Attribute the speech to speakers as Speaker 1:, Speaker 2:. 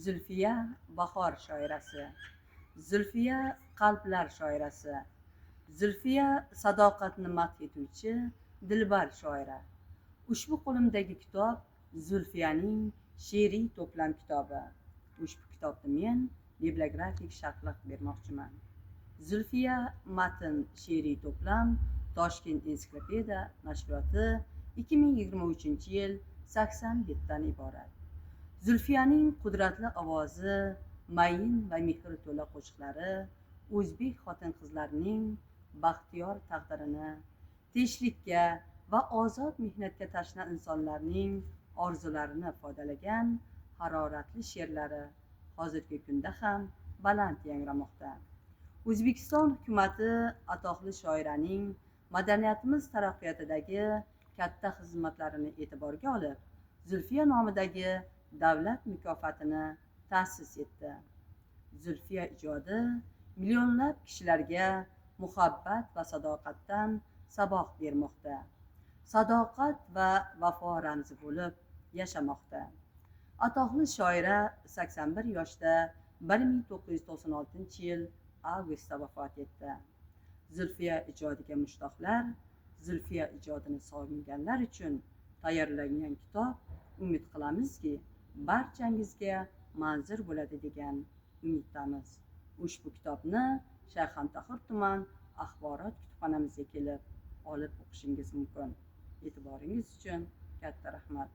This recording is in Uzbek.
Speaker 1: Zulfiya bahor shoirasi, Zulfiya qalblar shoirasi, Zulfiya sadoqatni madh etuvchi dilbar shoira. Ushbu qo'limdagi kitob Zulfiyaning she'riy to'plam kitobi. Ushbu kitobni men bibliografik sharhlar bermoqchiman. Zulfiya matn she'riy to'plam Toshkent ensiklopediya nashriyoti 2023-yil 80 betdan iborat. Zulfiyaning qudratli ovozi, mayin va mehri to'la qo'shiqlari o'zbek xotin-qizlarining baxtiyor taqdirini, tinchlikka va ozod mehnatga tashna insonlarning orzularini ifodalagan haroratli she'rlari hozirgi kunda ham baland yangramoqda. O'zbekiston hukumati atoqli shoiraning madaniyatimiz taraqqiyotidagi katta xizmatlarini e'tiborga olib, Zulfiya nomidagi davlat mukofotini ta'sis etdi. Zulfiya ijodi millionlab kishilarga muhabbat va sadoqatdan saboq bermoqda, sadoqat va vafo ramzi bo'lib yashamoqda. Atoqli shoira 81 yoshda 1996-yil avgustda vafot etdi. Zulfiya ijodiga mushtoqlar, Zulfiya ijodini sog'inganlar uchun tayyorlangan kitob, umid qilamizki, barchangizga manzur bo'ladi degan umiddamiz. Ushbu kitobni Shayxontohur tuman axborot kutubxonamizga kelib olib o'qishingiz mumkin. E'tiboringiz uchun katta rahmat.